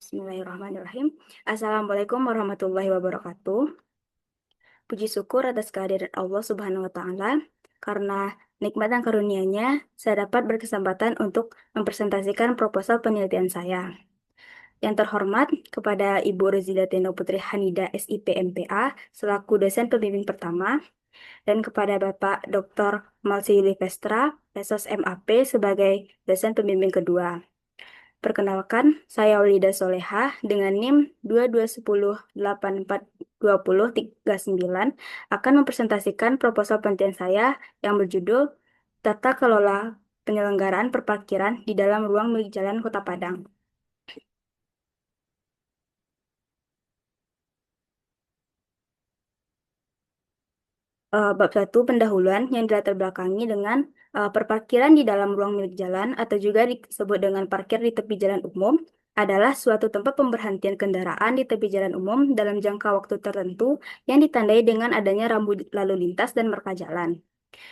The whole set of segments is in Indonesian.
Bismillahirrahmanirrahim. Assalamualaikum warahmatullahi wabarakatuh. Puji syukur atas kehadiran Allah Subhanahu wa Ta'ala, karena nikmat dan karunia-Nya, saya dapat berkesempatan untuk mempresentasikan proposal penelitian saya. Yang terhormat kepada Ibu Rozida Teno Putri Hanida SIP MPA selaku dosen pembimbing pertama, dan kepada Bapak Dr. Malsi Vestra, Pesos MAP sebagai dosen pembimbing kedua. Perkenalkan, saya Walida Solehah dengan NIM 2210842039 akan mempresentasikan proposal penelitian saya yang berjudul Tata Kelola Penyelenggaraan Perparkiran di dalam Ruang Milik Jalan Kota Padang. Bab 1 pendahuluan yang dilatar belakangi dengan perparkiran di dalam ruang milik jalan atau juga disebut dengan parkir di tepi jalan umum adalah suatu tempat pemberhentian kendaraan di tepi jalan umum dalam jangka waktu tertentu yang ditandai dengan adanya rambu lalu lintas dan marka jalan.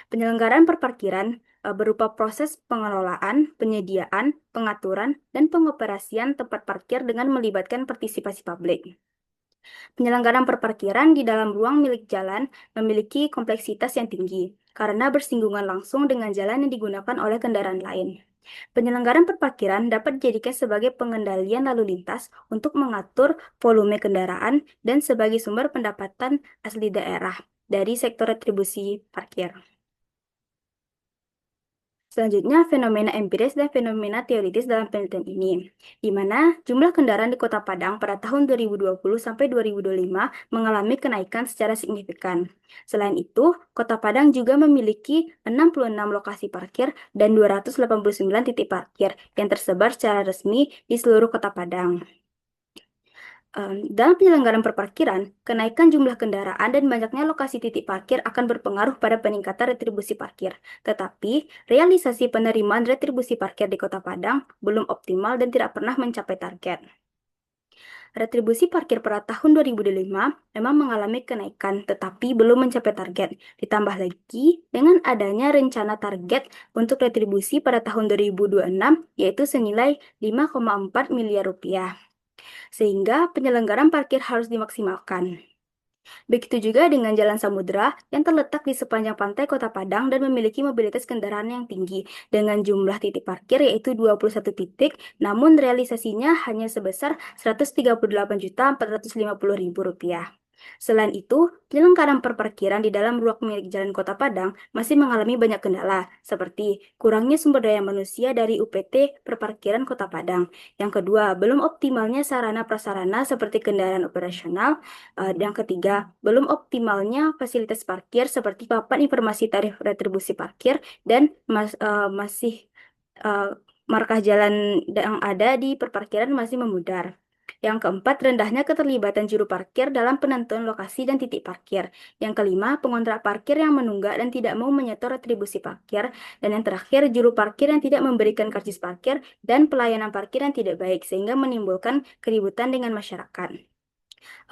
Penyelenggaraan perparkiran berupa proses pengelolaan, penyediaan, pengaturan, dan pengoperasian tempat parkir dengan melibatkan partisipasi publik. Penyelenggaraan perparkiran di dalam ruang milik jalan memiliki kompleksitas yang tinggi karena bersinggungan langsung dengan jalan yang digunakan oleh kendaraan lain. Penyelenggaraan perparkiran dapat dijadikan sebagai pengendalian lalu lintas untuk mengatur volume kendaraan dan sebagai sumber pendapatan asli daerah dari sektor retribusi parkir. Selanjutnya, fenomena empiris dan fenomena teoritis dalam penelitian ini, di mana jumlah kendaraan di Kota Padang pada tahun 2020 sampai 2025 mengalami kenaikan secara signifikan. Selain itu, Kota Padang juga memiliki 66 lokasi parkir dan 289 titik parkir yang tersebar secara resmi di seluruh Kota Padang. Dalam penyelenggaraan perparkiran, kenaikan jumlah kendaraan dan banyaknya lokasi titik parkir akan berpengaruh pada peningkatan retribusi parkir. Tetapi, realisasi penerimaan retribusi parkir di Kota Padang belum optimal dan tidak pernah mencapai target. Retribusi parkir pada tahun 2005 memang mengalami kenaikan, tetapi belum mencapai target. Ditambah lagi dengan adanya rencana target untuk retribusi pada tahun 2026, yaitu senilai 5,4 miliar rupiah. Sehingga penyelenggaraan parkir harus dimaksimalkan. Begitu juga dengan Jalan Samudra yang terletak di sepanjang pantai Kota Padang dan memiliki mobilitas kendaraan yang tinggi dengan jumlah titik parkir yaitu 21 titik, namun realisasinya hanya sebesar Rp138.450.000. Selain itu, penyelenggaraan perparkiran di dalam ruang milik Jalan Kota Padang masih mengalami banyak kendala, seperti kurangnya sumber daya manusia dari UPT Perparkiran Kota Padang. Yang kedua, belum optimalnya sarana prasarana seperti kendaraan operasional. Yang ketiga, belum optimalnya fasilitas parkir seperti papan informasi tarif retribusi parkir dan masih uh, markah jalan yang ada di perparkiran masih memudar. Yang keempat, rendahnya keterlibatan juru parkir dalam penentuan lokasi dan titik parkir. Yang kelima, pengontrak parkir yang menunggak dan tidak mau menyetor retribusi parkir. Dan yang terakhir, juru parkir yang tidak memberikan karcis parkir dan pelayanan parkir yang tidak baik, sehingga menimbulkan keributan dengan masyarakat.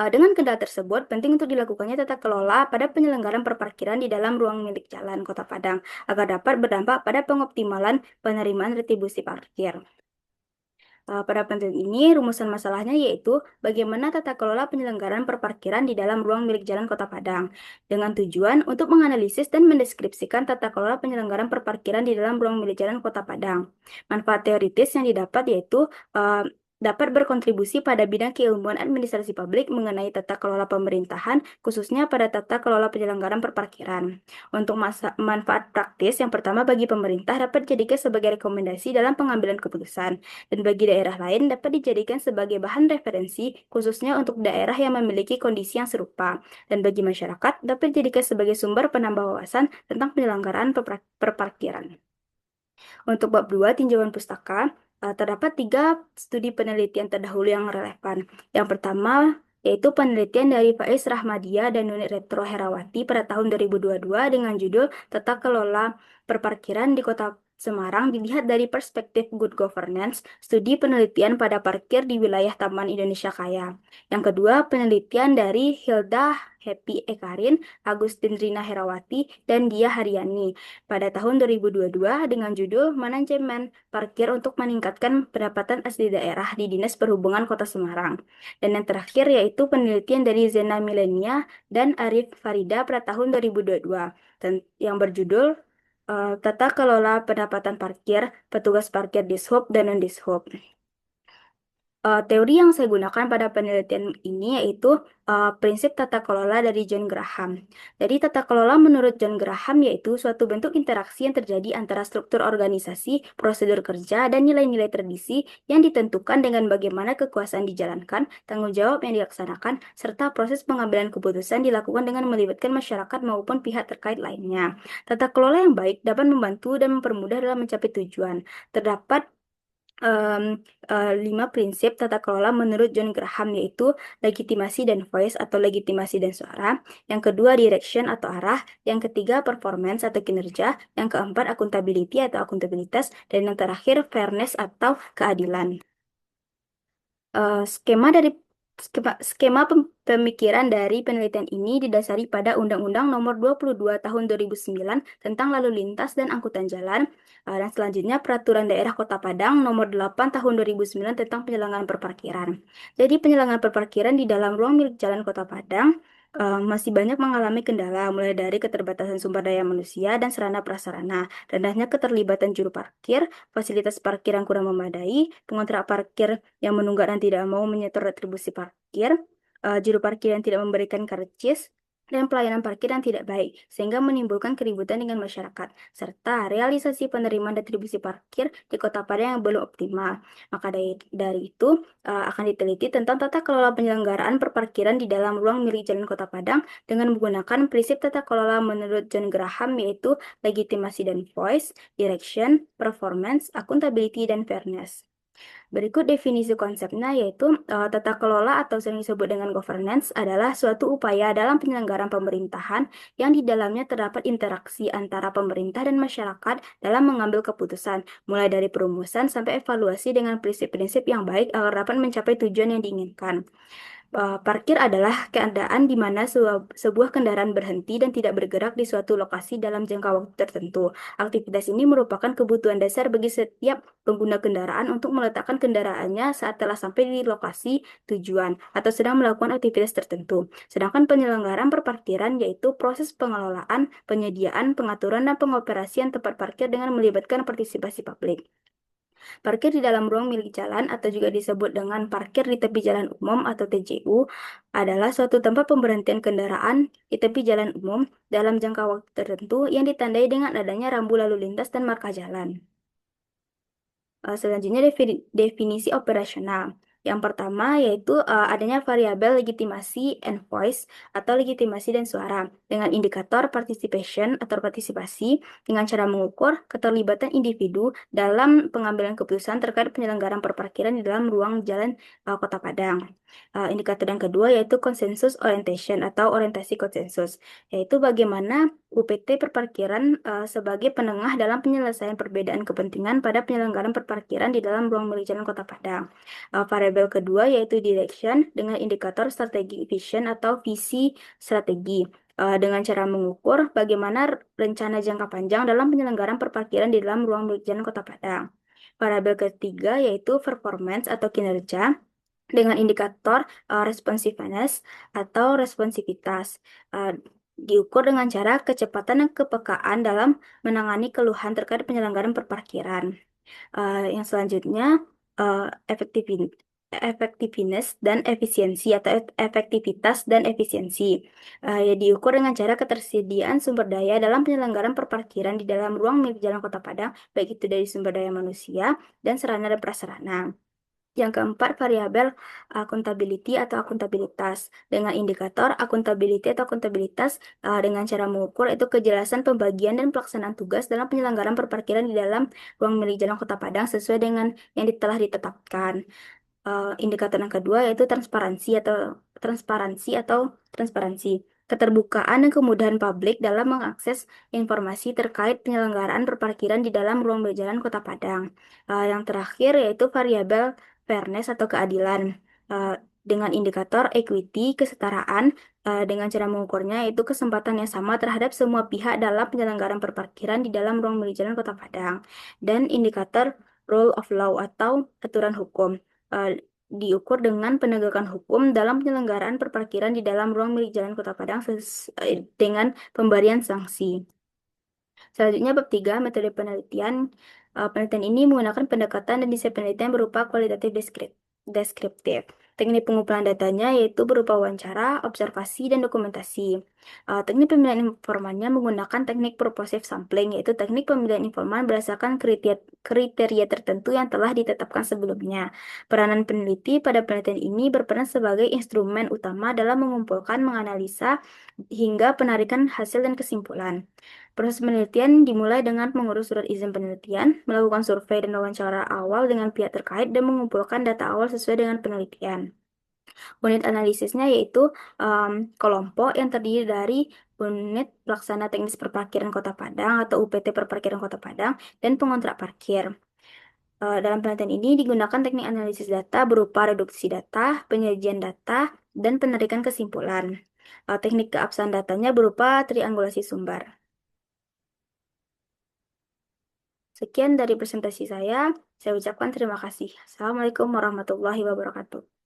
Dengan kendala tersebut, penting untuk dilakukannya tata kelola pada penyelenggaraan perparkiran di dalam ruang milik jalan Kota Padang, agar dapat berdampak pada pengoptimalan penerimaan retribusi parkir. Pada penelitian ini, rumusan masalahnya yaitu bagaimana tata kelola penyelenggaraan perparkiran di dalam ruang milik jalan Kota Padang, dengan tujuan untuk menganalisis dan mendeskripsikan tata kelola penyelenggaraan perparkiran di dalam ruang milik jalan Kota Padang. Manfaat teoritis yang didapat yaitu dapat berkontribusi pada bidang keilmuan administrasi publik mengenai tata kelola pemerintahan, khususnya pada tata kelola penyelenggaraan perparkiran. Untuk manfaat praktis, yang pertama bagi pemerintah dapat dijadikan sebagai rekomendasi dalam pengambilan keputusan, dan bagi daerah lain dapat dijadikan sebagai bahan referensi, khususnya untuk daerah yang memiliki kondisi yang serupa, dan bagi masyarakat dapat dijadikan sebagai sumber penambah wawasan tentang penyelenggaraan perparkiran. Untuk bab 2, tinjauan pustaka, terdapat 3 studi penelitian terdahulu yang relevan. Yang pertama, yaitu penelitian dari Faiz Rahmadia dan Nuni Retro Herawati pada tahun 2022 dengan judul Tata Kelola Perparkiran di Kota Semarang dilihat dari perspektif good governance, studi penelitian pada parkir di wilayah Taman Indonesia Kaya. Yang kedua, penelitian dari Hilda Happy Ekarin, Agustin Rina Herawati, dan Dia Haryani pada tahun 2022 dengan judul Manajemen Parkir untuk Meningkatkan Pendapatan Asli Daerah di Dinas Perhubungan Kota Semarang. Dan yang terakhir yaitu penelitian dari Zena Milenia dan Arif Farida pada tahun 2022 yang berjudul Tata Kelola Pendapatan Parkir, Petugas Parkir Dishub dan Non-Dishub. Teori yang saya gunakan pada penelitian ini yaitu prinsip tata kelola dari John Graham. Jadi tata kelola menurut John Graham yaitu suatu bentuk interaksi yang terjadi antara struktur organisasi, prosedur kerja, dan nilai-nilai tradisi yang ditentukan dengan bagaimana kekuasaan dijalankan, tanggung jawab yang dilaksanakan, serta proses pengambilan keputusan dilakukan dengan melibatkan masyarakat maupun pihak terkait lainnya. Tata kelola yang baik dapat membantu dan mempermudah dalam mencapai tujuan. Terdapat em, 5 prinsip tata kelola menurut John Graham yaitu legitimasi dan voice atau legitimasi dan suara, yang kedua direction atau arah, yang ketiga performance atau kinerja, yang keempat accountability atau akuntabilitas, dan yang terakhir fairness atau keadilan. Skema dari pemikiran dari penelitian ini didasari pada Undang-Undang Nomor 22 Tahun 2009 tentang Lalu Lintas dan Angkutan Jalan, dan selanjutnya Peraturan Daerah Kota Padang Nomor 8 Tahun 2009 tentang penyelenggaraan perparkiran. Jadi penyelenggaraan perparkiran di dalam ruang milik jalan Kota Padang masih banyak mengalami kendala, mulai dari keterbatasan sumber daya manusia dan sarana prasarana, rendahnya keterlibatan juru parkir, fasilitas parkir yang kurang memadai, pengontrak parkir yang menunggak dan tidak mau menyetor retribusi parkir, juru parkir yang tidak memberikan karcis, dan pelayanan parkir yang tidak baik, sehingga menimbulkan keributan dengan masyarakat, serta realisasi penerimaan retribusi parkir di Kota Padang yang belum optimal. Maka dari itu, akan diteliti tentang tata kelola penyelenggaraan perparkiran di dalam ruang milik jalan Kota Padang dengan menggunakan prinsip tata kelola menurut John Graham yaitu legitimasi dan voice, direction, performance, accountability, dan fairness. Berikut definisi konsepnya yaitu tata kelola atau sering disebut dengan governance adalah suatu upaya dalam penyelenggaraan pemerintahan yang di dalamnya terdapat interaksi antara pemerintah dan masyarakat dalam mengambil keputusan, mulai dari perumusan sampai evaluasi dengan prinsip-prinsip yang baik agar dapat mencapai tujuan yang diinginkan. Parkir adalah keadaan di mana sebuah kendaraan berhenti dan tidak bergerak di suatu lokasi dalam jangka waktu tertentu. Aktivitas ini merupakan kebutuhan dasar bagi setiap pengguna kendaraan untuk meletakkan kendaraannya saat telah sampai di lokasi tujuan atau sedang melakukan aktivitas tertentu. Sedangkan penyelenggaraan perparkiran yaitu proses pengelolaan, penyediaan, pengaturan, dan pengoperasian tempat parkir dengan melibatkan partisipasi publik. Parkir di dalam ruang milik jalan atau juga disebut dengan parkir di tepi jalan umum atau TJU adalah suatu tempat pemberhentian kendaraan di tepi jalan umum dalam jangka waktu tertentu yang ditandai dengan adanya rambu lalu lintas dan marka jalan. Selanjutnya definisi operasional. Yang pertama yaitu adanya variabel legitimasi and voice atau legitimasi dan suara dengan indikator participation atau partisipasi dengan cara mengukur keterlibatan individu dalam pengambilan keputusan terkait penyelenggaraan perparkiran di dalam ruang jalan Kota Padang. Indikator yang kedua yaitu consensus orientation atau orientasi konsensus, yaitu bagaimana UPT perparkiran sebagai penengah dalam penyelesaian perbedaan kepentingan pada penyelenggaraan perparkiran di dalam ruang milik jalan Kota Padang. Variabel kedua yaitu direction dengan indikator strategi vision atau visi strategi dengan cara mengukur bagaimana rencana jangka panjang dalam penyelenggaraan perparkiran di dalam ruang milik jalan Kota Padang. Variabel ketiga yaitu performance atau kinerja dengan indikator responsiveness atau responsivitas. Uh, Diukur dengan cara kecepatan dan kepekaan dalam menangani keluhan terkait penyelenggaraan perparkiran. Yang selanjutnya, uh, efektivi- efektivitas dan efisiensi atau efektivitas dan efisiensi. Ya, diukur dengan cara ketersediaan sumber daya dalam penyelenggaraan perparkiran di dalam ruang milik jalan Kota Padang, baik itu dari sumber daya manusia dan sarana dan prasarana. Yang keempat, variabel accountability atau akuntabilitas dengan indikator accountability atau akuntabilitas dengan cara mengukur itu kejelasan pembagian dan pelaksanaan tugas dalam penyelenggaraan perparkiran di dalam ruang milik jalan Kota Padang sesuai dengan yang telah ditetapkan. Indikator yang kedua yaitu transparansi atau transparansi. keterbukaan dan kemudahan publik dalam mengakses informasi terkait penyelenggaraan perparkiran di dalam ruang berjalan Kota Padang. Yang terakhir yaitu variabel fairness atau keadilan. Eh, dengan indikator equity, kesetaraan, dengan cara mengukurnya yaitu kesempatan yang sama terhadap semua pihak dalam penyelenggaraan perparkiran di dalam ruang berjalan Kota Padang. Dan indikator rule of law atau aturan hukum. Eh, Diukur dengan penegakan hukum dalam penyelenggaraan perparkiran di dalam ruang milik jalan Kota Padang dengan pemberian sanksi. Selanjutnya bab 3 metode penelitian. Penelitian ini menggunakan pendekatan dan desain penelitian berupa kualitatif deskriptif. Teknik pengumpulan datanya yaitu berupa wawancara, observasi, dan dokumentasi. Teknik pemilihan informannya menggunakan teknik purposive sampling, yaitu teknik pemilihan informan berdasarkan kriteria tertentu yang telah ditetapkan sebelumnya. Peranan peneliti pada penelitian ini berperan sebagai instrumen utama dalam mengumpulkan, menganalisa, hingga penarikan hasil dan kesimpulan. Proses penelitian dimulai dengan mengurus surat izin penelitian, melakukan survei dan wawancara awal dengan pihak terkait, dan mengumpulkan data awal sesuai dengan penelitian. Unit analisisnya yaitu kelompok yang terdiri dari unit pelaksana teknis perparkiran Kota Padang atau UPT Perparkiran Kota Padang dan pengontrak parkir. Dalam penelitian ini digunakan teknik analisis data berupa reduksi data, penyajian data, dan penarikan kesimpulan. Teknik keabsahan datanya berupa triangulasi sumber. Sekian dari presentasi saya. Saya ucapkan terima kasih. Assalamualaikum warahmatullahi wabarakatuh.